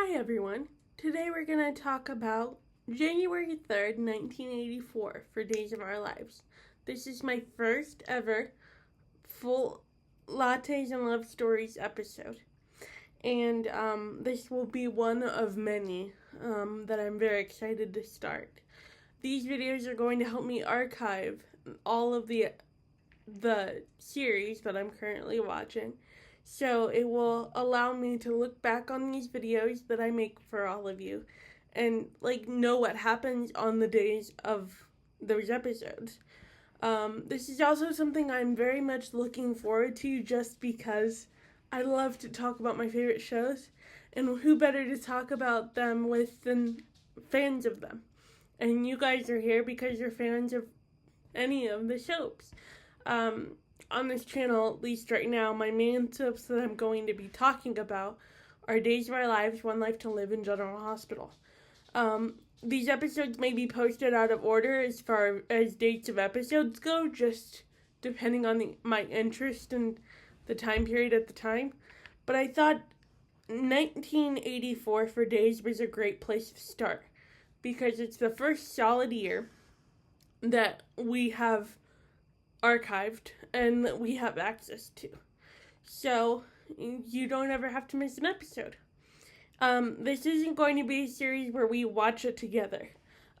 Hi everyone. Today we're going to talk about January 3rd, 1984 for Days of Our Lives. This is my first ever full Lattes and Love Stories episode. And this will be one of many that I'm very excited to start. These videos are going to help me archive all of the series that I'm currently watching. So it will allow me to look back on these videos that I make for all of you and know what happens on the days of those episodes. This is also something I'm very much looking forward to just because I love to talk about my favorite shows, and who better to talk about them with than fans of them. And you guys are here because you're fans of any of the soaps. On this channel, at least right now, my main soaps that I'm going to be talking about are Days of Our Lives, One Life to Live, and General Hospital. These episodes may be posted out of order as far as dates of episodes go, just depending on my interest and the time period at the time. But I thought 1984 for Days was a great place to start because it's the first solid year that we have archived and that we have access to. So you don't ever have to miss an episode. This isn't going to be a series where we watch it together.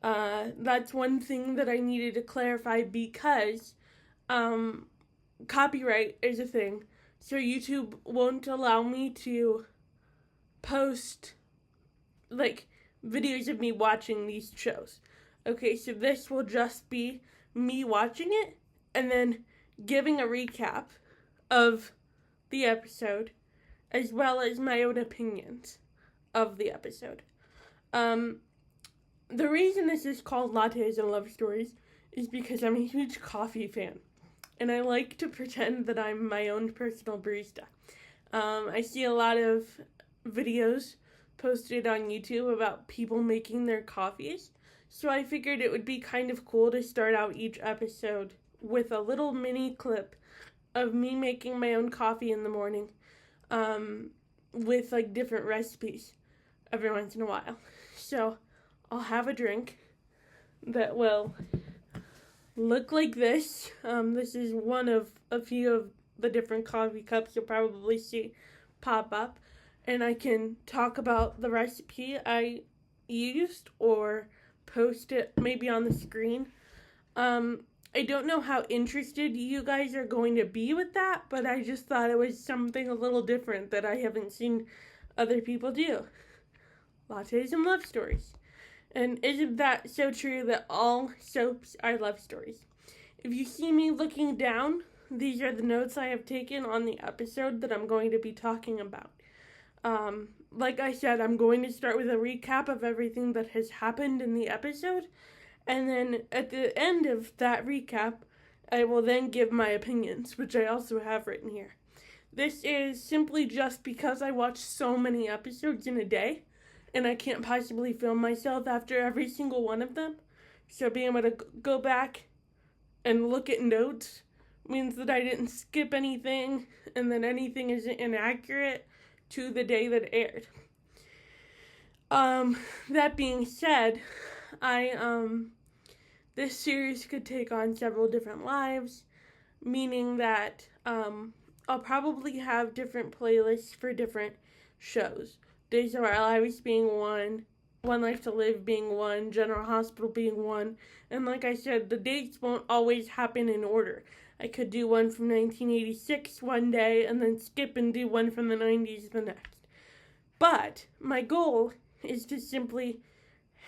That's one thing that I needed to clarify because copyright is a thing. So YouTube won't allow me to post videos of me watching these shows. Okay, so this will just be me watching it and then giving a recap of the episode, as well as my own opinions of the episode. The reason this is called Lattes and Love Stories is because I'm a huge coffee fan, and I like to pretend that I'm my own personal barista. I see a lot of videos posted on YouTube about people making their coffees, so I figured it would be kind of cool to start out each episode with a little mini clip of me making my own coffee in the morning, with different recipes every once in a while. So I'll have a drink that will look like this. This is one of a few of the different coffee cups you'll probably see pop up, and I can talk about the recipe I used or post it maybe on the screen. I don't know how interested you guys are going to be with that, but I just thought it was something a little different that I haven't seen other people do. Lattes and love stories. And isn't that so true that all soaps are love stories? If you see me looking down, these are the notes I have taken on the episode that I'm going to be talking about. Like I said, I'm going to start with a recap of everything that has happened in the episode. And then at the end of that recap, I will then give my opinions, which I also have written here. This is simply just because I watch so many episodes in a day, and I can't possibly film myself after every single one of them. So being able to go back and look at notes means that I didn't skip anything, and that anything isn't inaccurate to the day that aired. That being said, this series could take on several different lives, meaning that I'll probably have different playlists for different shows. Days of Our Lives being one, One Life to Live being one, General Hospital being one, and like I said, the dates won't always happen in order. I could do one from 1986 one day and then skip and do one from the 90s the next. But my goal is to simply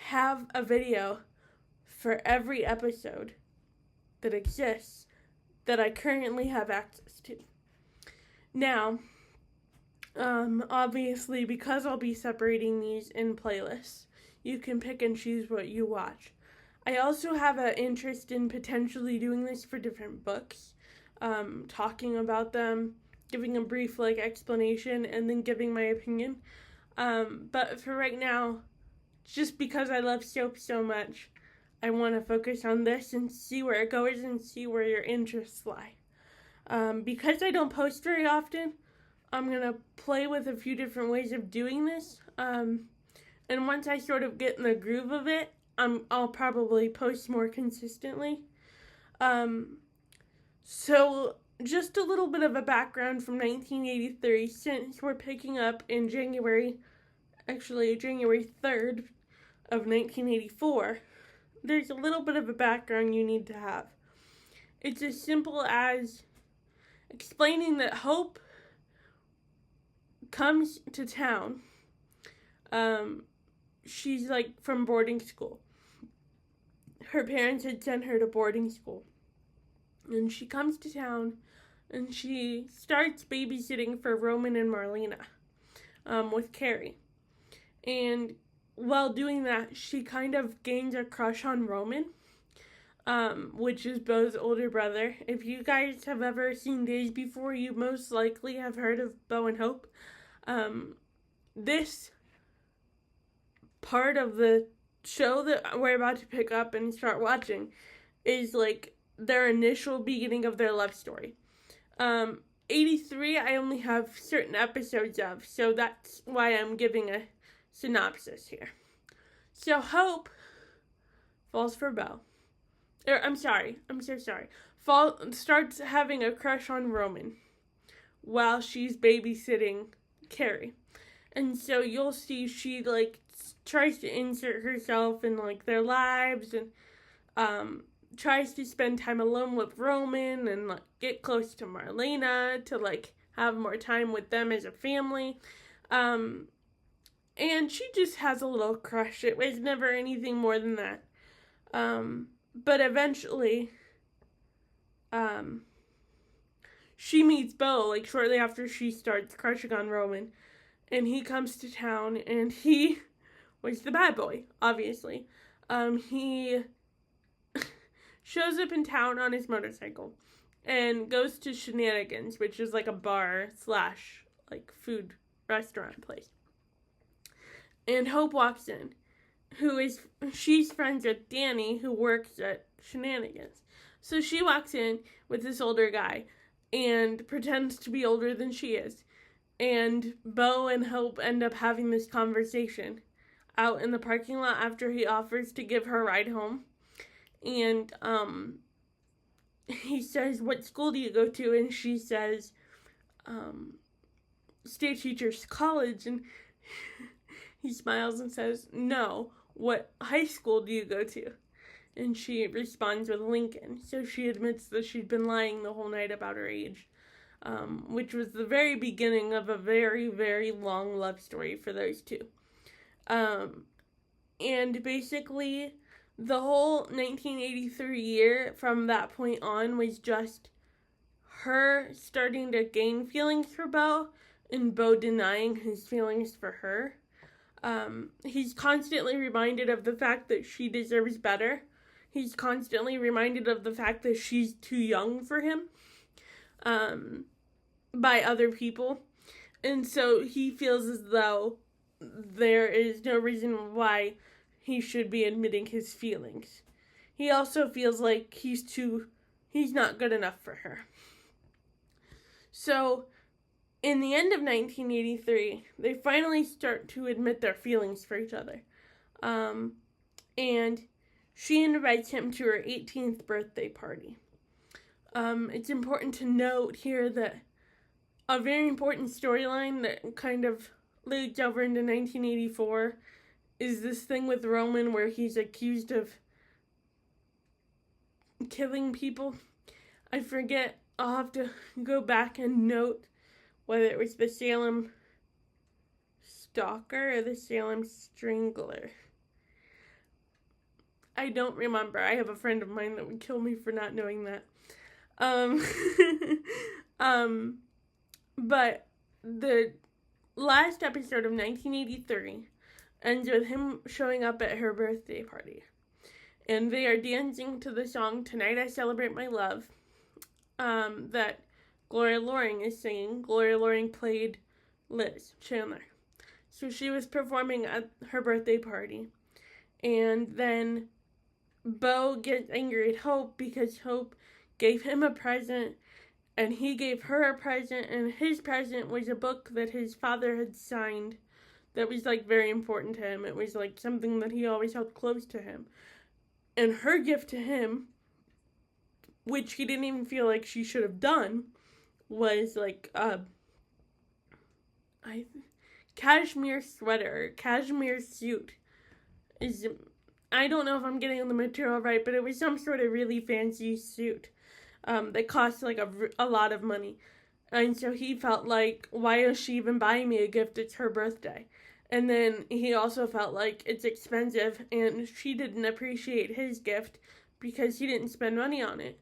have a video for every episode that exists that I currently have access to. Now, obviously, because I'll be separating these in playlists, you can pick and choose what you watch. I also have an interest in potentially doing this for different books, talking about them, giving a brief explanation, and then giving my opinion. But for right now, just because I love soap so much, I want to focus on this and see where it goes and see where your interests lie. Because I don't post very often, I'm going to play with a few different ways of doing this. And once I sort of get in the groove of it, I'll probably post more consistently. So just a little bit of a background from 1983, since we're picking up in January 3rd of 1984, there's a little bit of a background you need to have. It's as simple as explaining that Hope comes to town. She's like from boarding school. Her parents had sent her to boarding school. And she comes to town and she starts babysitting for Roman and Marlena with Carrie. And while doing that, she kind of gains a crush on Roman, which is Beau's older brother. If you guys have ever seen Days Before, you most likely have heard of Beau and Hope. This part of the show that we're about to pick up and start watching is like their initial beginning of their love story. 83 I only have certain episodes of, so that's why I'm giving a synopsis here. So Hope falls for Beau. I'm so sorry. Starts having a crush on Roman while she's babysitting Carrie. And so you'll see she like tries to insert herself in like their lives and tries to spend time alone with Roman and like get close to Marlena to like have more time with them as a family. And she just has a little crush. It was never anything more than that. But eventually, she meets Beau, like, shortly after she starts crushing on Roman. And he comes to town, and he was the bad boy, obviously. He shows up in town on his motorcycle and goes to Shenanigans, which is like a bar / like food restaurant place. And Hope walks in, she's friends with Danny, who works at Shenanigans. So she walks in with this older guy and pretends to be older than she is. And Beau and Hope end up having this conversation out in the parking lot after he offers to give her a ride home. And he says, "What school do you go to?" And she says, "State Teachers College." And he smiles and says, "No, what high school do you go to?" And she responds with Lincoln. So she admits that she'd been lying the whole night about her age, which was the very beginning of a very, very long love story for those two. And basically, the whole 1983 year from that point on was just her starting to gain feelings for Beau and Beau denying his feelings for her. He's constantly reminded of the fact that she deserves better. He's constantly reminded of the fact that she's too young for him, by other people. And so he feels as though there is no reason why he should be admitting his feelings. He also feels like he's not good enough for her. So, in the end of 1983, they finally start to admit their feelings for each other. And she invites him to her 18th birthday party. It's important to note here that a very important storyline that kind of leads over into 1984 is this thing with Roman where he's accused of killing people. I forget, I'll have to go back and note whether it was the Salem Stalker or the Salem Strangler. I don't remember. I have a friend of mine that would kill me for not knowing that. But the last episode of 1983 ends with him showing up at her birthday party. And they are dancing to the song "Tonight I Celebrate My Love" that Gloria Loring is singing. Gloria Loring played Liz Chandler. So she was performing at her birthday party. And then Beau gets angry at Hope because Hope gave him a present and he gave her a present, and his present was a book that his father had signed that was like very important to him. It was like something that he always held close to him. And her gift to him, which he didn't even feel like she should have done, was like cashmere sweater, cashmere suit. I don't know if I'm getting the material right, but it was some sort of really fancy suit that cost like a lot of money. And so he felt like, why is she even buying me a gift? It's her birthday. And then he also felt like it's expensive, and she didn't appreciate his gift because he didn't spend money on it.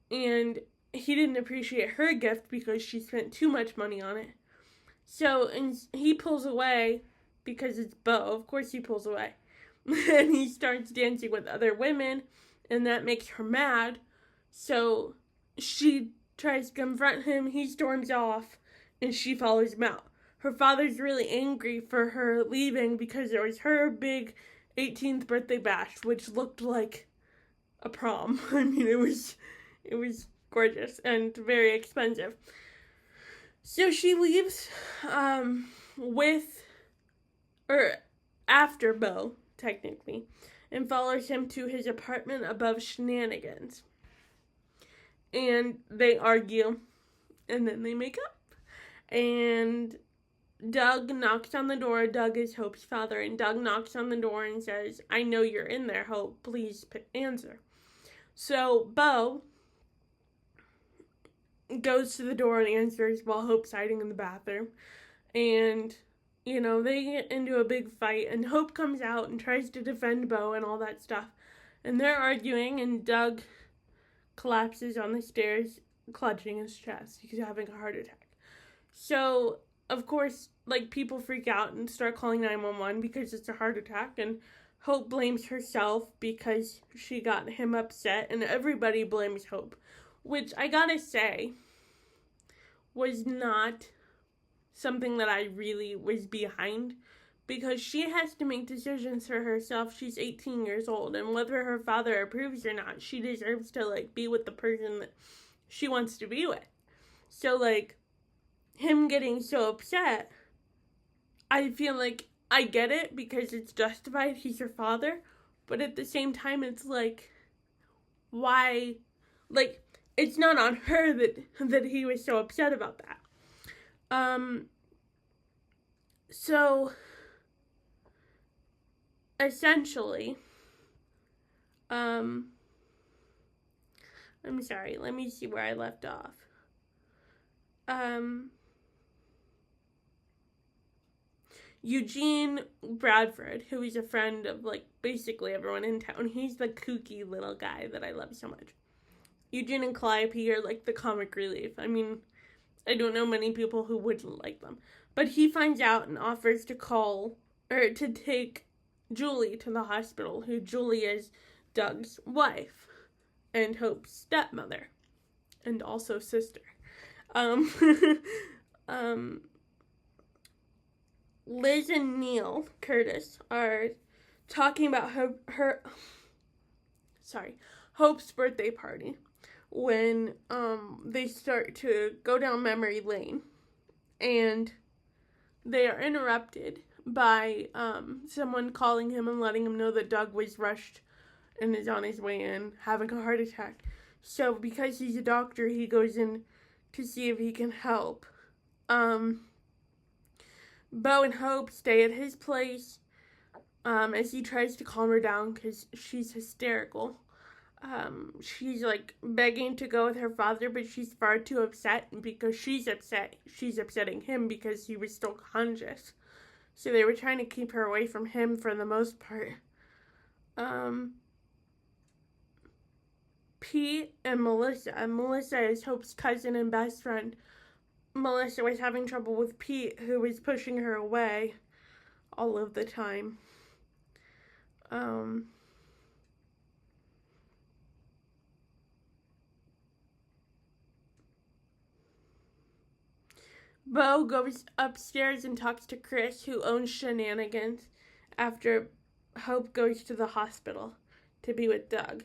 And he didn't appreciate her gift because she spent too much money on it. So, and he pulls away because it's Bo. Of course he pulls away. And he starts dancing with other women, and that makes her mad. So she tries to confront him. He storms off, and she follows him out. Her father's really angry for her leaving because it was her big 18th birthday bash, which looked like a prom. I mean, it was gorgeous and very expensive. So she leaves after Bo, technically, and follows him to his apartment above Shenanigans. And they argue, and then they make up. And Doug knocks on the door. Doug is Hope's father, and Doug knocks on the door and says, "I know you're in there, Hope. Please answer." So Bo goes to the door and answers while Hope's hiding in the bathroom. And, they get into a big fight, and Hope comes out and tries to defend Bo and all that stuff. And they're arguing, and Doug collapses on the stairs, clutching his chest. He's having a heart attack. So, of course, people freak out and start calling 911 because it's a heart attack, and Hope blames herself because she got him upset, and everybody blames Hope, which I gotta say was not something that I really was behind, because she has to make decisions for herself. She's 18 years old, and whether her father approves or not, she deserves to be with the person that she wants to be with. So him getting so upset, I feel like I get it because it's justified. He's her father. But at the same time, it's why? It's not on her that he was so upset about that. So, essentially, I'm sorry, let me see where I left off. Eugene Bradford, who is a friend of basically everyone in town. He's the kooky little guy that I love so much. Eugene and Calliope are the comic relief. I mean, I don't know many people who wouldn't like them. But he finds out and offers to take Julie to the hospital, who Julie is Doug's wife and Hope's stepmother and also sister. Liz and Neil Curtis are talking about Hope's birthday party when they start to go down memory lane, and they are interrupted by someone calling him and letting him know that Doug was rushed and is on his way in having a heart attack. So because he's a doctor, he goes in to see if he can help. Bo and Hope stay at his place as he tries to calm her down because she's hysterical. She's begging to go with her father, but she's far too upset, and because she's upset, she's upsetting him because he was still conscious. So they were trying to keep her away from him for the most part. Pete and Melissa. And Melissa is Hope's cousin and best friend. Melissa was having trouble with Pete, who was pushing her away all of the time. Bo goes upstairs and talks to Chris, who owns Shenanigans, after Hope goes to the hospital to be with Doug.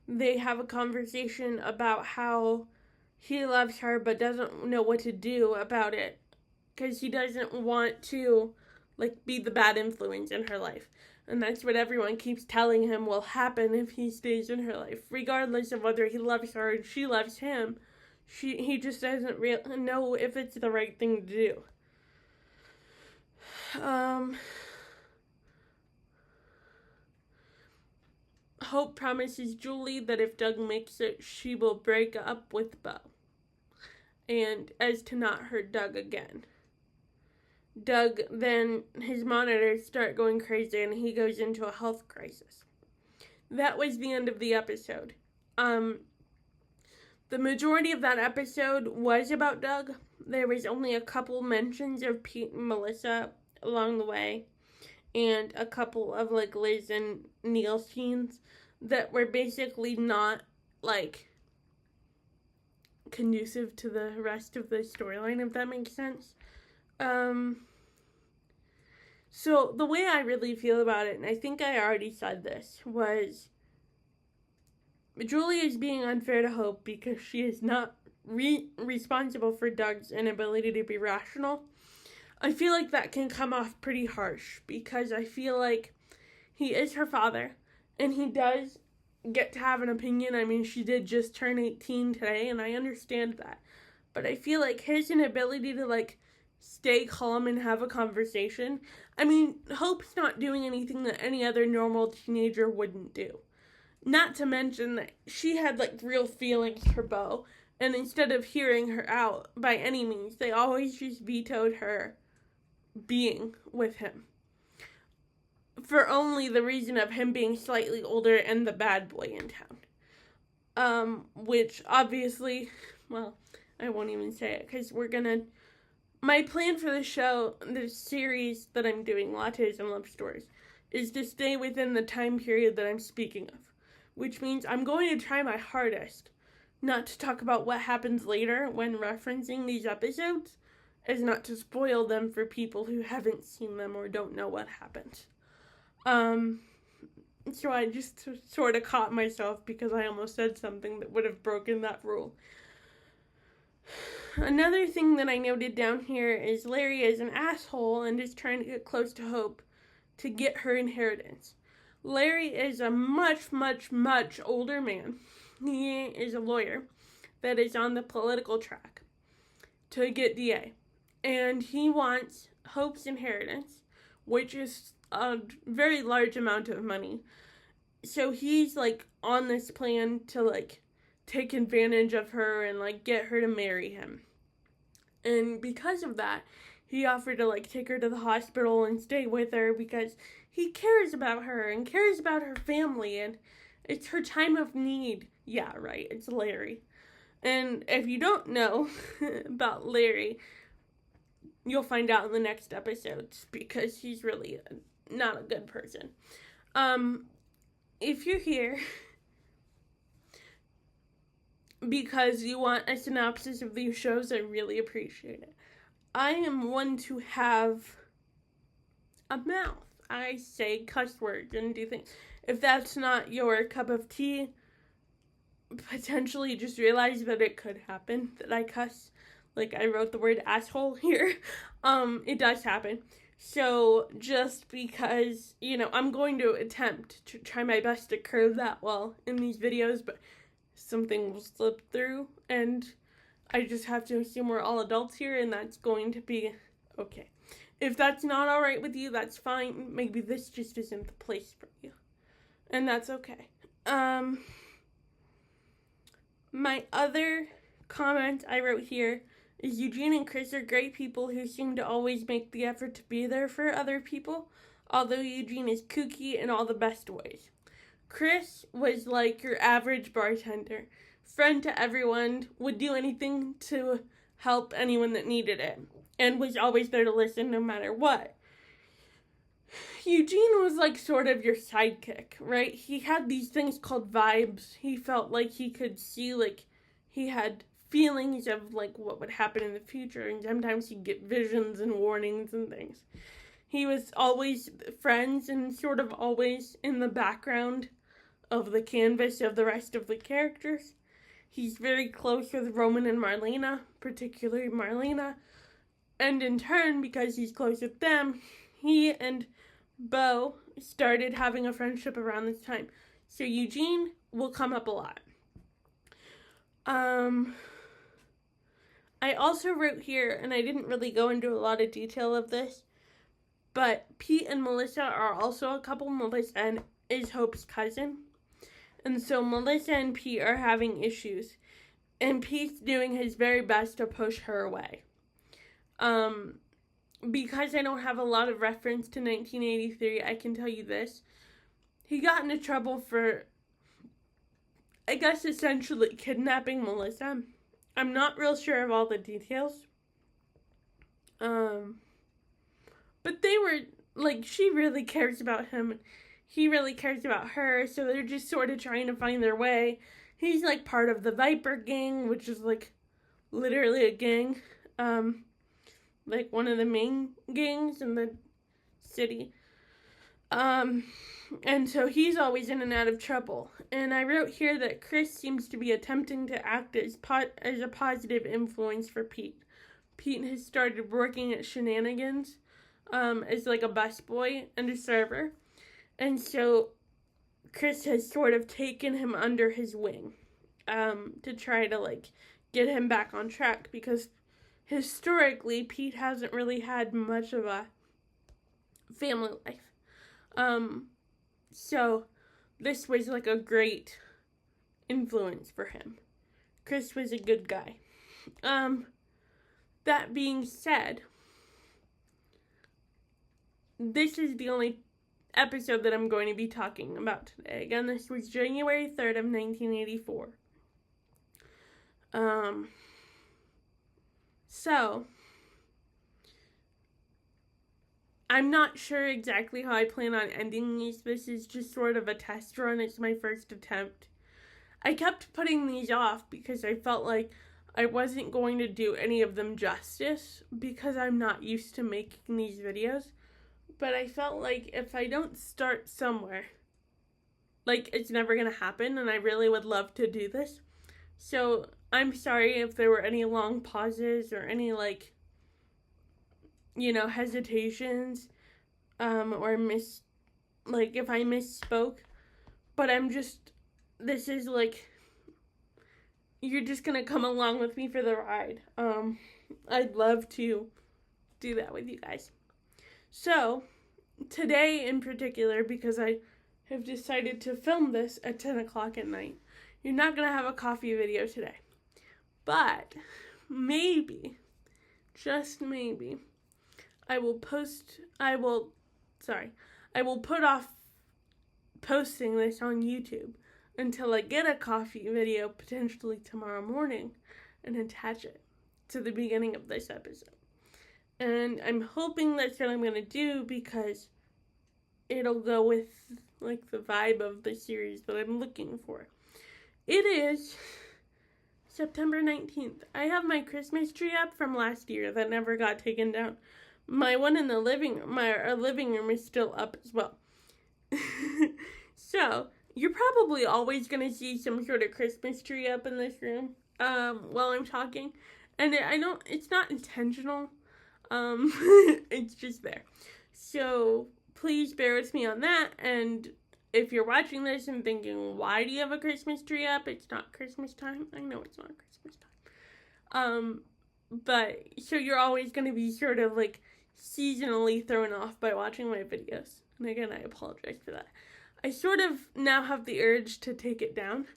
They have a conversation about how he loves her but doesn't know what to do about it because he doesn't want to, like, be the bad influence in her life. And that's what everyone keeps telling him will happen if he stays in her life. Regardless of whether he loves her and she loves him, he just doesn't know if it's the right thing to do. Hope promises Julie that if Doug makes it, she will break up with Bo, and as to not hurt Doug again. Doug, then his monitors start going crazy and he goes into a health crisis. That was the end of the episode. The majority of that episode was about Doug. There was only a couple mentions of Pete and Melissa along the way, and a couple of, like, Liz and Neil scenes that were basically not, like, conducive to the rest of the storyline, if that makes sense. So the way I really feel about it, and I think I already said this, was Julie is being unfair to Hope because she is not responsible for Doug's inability to be rational. I feel like that can come off pretty harsh because I feel like he is her father and he does get to have an opinion. I mean, she did just turn 18 today and I understand that. But I feel like his inability to, like, stay calm and have a conversation. I mean, Hope's not doing anything that any other normal teenager wouldn't do. Not to mention that she had, like, real feelings for Bo, and instead of hearing her out by any means, they always just vetoed her being with him. For only the reason of him being slightly older and the bad boy in town. Which obviously, well, I won't even say it because my plan for the show, the series that I'm doing, Lattes and Love Stories, is to stay within the time period that I'm speaking of. Which means I'm going to try my hardest not to talk about what happens later when referencing these episodes, as not to spoil them for people who haven't seen them or don't know what happened. So I just sort of caught myself because I almost said something that would have broken that rule. Another thing that I noted down here is Larry is an asshole and is trying to get close to Hope to get her inheritance. Larry is a much, much, much older man. He is a lawyer that is on the political track to get DA. And he wants Hope's inheritance, which is a very large amount of money. So he's, like, on this plan to, like, take advantage of her and, like, get her to marry him. And because of that, he offered to, like, take her to the hospital and stay with her because he cares about her and cares about her family, and it's her time of need. Yeah, right, it's Larry. And if you don't know about Larry, you'll find out in the next episodes because he's really not a good person. If you're here because you want a synopsis of these shows, I really appreciate it. I am one to have a mouth. I say cuss words and do things. If that's not your cup of tea, potentially just realize that it could happen that I cuss. Like, I wrote the word asshole here. It does happen. So, just because, I'm going to attempt to try my best to curve that well in these videos, but something will slip through, and I just have to assume we're all adults here, and that's going to be okay. If that's not alright with you, that's fine. Maybe this just isn't the place for you. And that's okay. My other comment I wrote here is Eugene and Chris are great people who seem to always make the effort to be there for other people, although Eugene is kooky in all the best ways. Chris was like your average bartender, friend to everyone, would do anything to help anyone that needed it, and was always there to listen no matter what. Eugene was like sort of your sidekick, right? He had these things called vibes. He felt like he could see, like, he had feelings of, like, what would happen in the future, and sometimes he'd get visions and warnings and things. He was always friends and sort of always in the background of the canvas of the rest of the characters. He's very close with Roman and Marlena, particularly Marlena. And in turn, because he's close with them, he and Bo started having a friendship around this time. So Eugene will come up a lot. I also wrote here, and I didn't really go into a lot of detail of this, but Pete and Melissa are also a couple. Melissa is Hope's cousin. And so Melissa and Pete are having issues. And Pete's doing his very best to push her away. Because I don't have a lot of reference to 1983, I can tell you this. He got into trouble for, I guess, essentially kidnapping Melissa. I'm not real sure of all the details. But they were, like, she really cares about him. He really cares about her, so they're just sort of trying to find their way. He's, like, part of the Viper gang, which is, like, literally a gang. Like, one of the main gangs in the city. And so he's always in and out of trouble. And I wrote here that Chris seems to be attempting to act as a positive influence for Pete. Pete has started working at Shenanigans as, like, a busboy and a server. And so Chris has sort of taken him under his wing to try to, like, get him back on track. Because historically, Pete hasn't really had much of a family life. So this was, like, a great influence for him. Chris was a good guy. That being said, this is the only episode that I'm going to be talking about today. Again, this was January 3rd of 1984. So, I'm not sure exactly how I plan on ending these. This is just sort of a test run. It's my first attempt. I kept putting these off because I felt like I wasn't going to do any of them justice because I'm not used to making these videos. But I felt like if I don't start somewhere, like, it's never going to happen, and I really would love to do this. So, I'm sorry if there were any long pauses or any, like, you know, hesitations, or if I misspoke. But this is, like, you're just going to come along with me for the ride. I'd love to do that with you guys. So, today in particular, because I have decided to film this at 10 o'clock at night, you're not going to have a coffee video today. But, maybe, just maybe, I will put off posting this on YouTube until I get a coffee video, potentially tomorrow morning, and attach it to the beginning of this episode. And I'm hoping that's what I'm going to do because it'll go with, like, the vibe of the series that I'm looking for. It is September 19th. I have my Christmas tree up from last year that never got taken down. My one in the living room, our living room is still up as well. So, you're probably always going to see some sort of Christmas tree up in this room while I'm talking. And it's not intentional. It's just there. So, please bear with me on that. And if you're watching this and thinking, why do you have a Christmas tree up? It's not Christmas time. I know it's not Christmas time. But, so you're always going to be sort of, like, seasonally thrown off by watching my videos. And again, I apologize for that. I sort of now have the urge to take it down.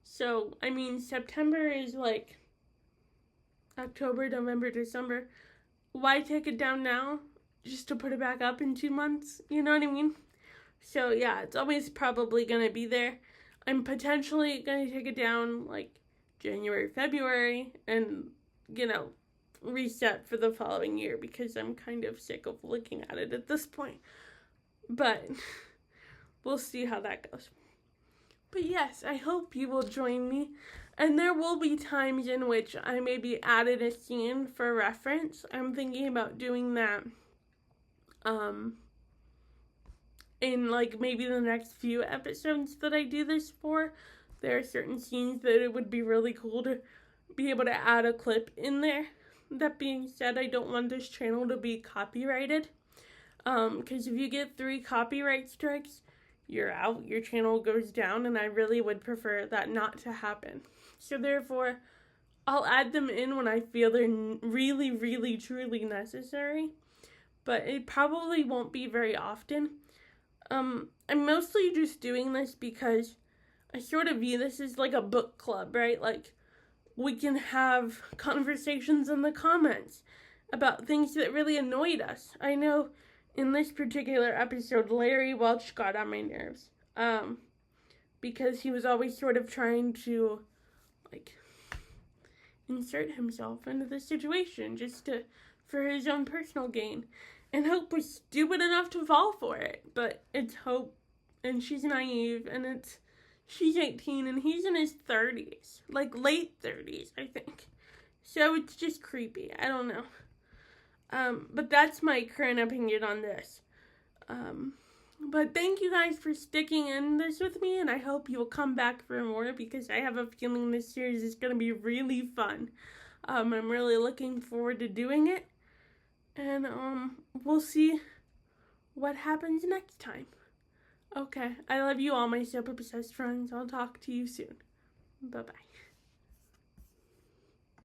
So, I mean, September is, like, October, November, December. Why take it down now? Just to put it back up in 2 months? You know what I mean? So, yeah, it's always probably going to be there. I'm potentially going to take it down, like, January, February, and, you know, reset for the following year because I'm kind of sick of looking at it at this point. But we'll see how that goes. But yes, I hope you will join me. And there will be times in which I maybe added a scene for reference. I'm thinking about doing that in, like, maybe the next few episodes that I do this for. there are certain scenes that it would be really cool to be able to add a clip in there. That being said, I don't want this channel to be copyrighted. Because if you get 3 copyright strikes, you're out, your channel goes down, and I really would prefer that not to happen. So therefore, I'll add them in when I feel they're really, really, truly necessary, but it probably won't be very often. I'm mostly just doing this because I sort of view this as like a book club, right? Like, we can have conversations in the comments about things that really annoyed us. I know in this particular episode, Larry Welch got on my nerves, because he was always sort of trying to, like, insert himself into the situation just for his own personal gain. And Hope was stupid enough to fall for it. But it's Hope, and she's naive, and she's 18, and he's in his 30s. Like, late 30s, I think. So it's just creepy. I don't know. But that's my current opinion on this. But thank you guys for sticking in this with me, and I hope you will come back for more, because I have a feeling this series is going to be really fun. I'm really looking forward to doing it, and we'll see what happens next time. Okay, I love you all, my super obsessed friends. I'll talk to you soon. Bye-bye.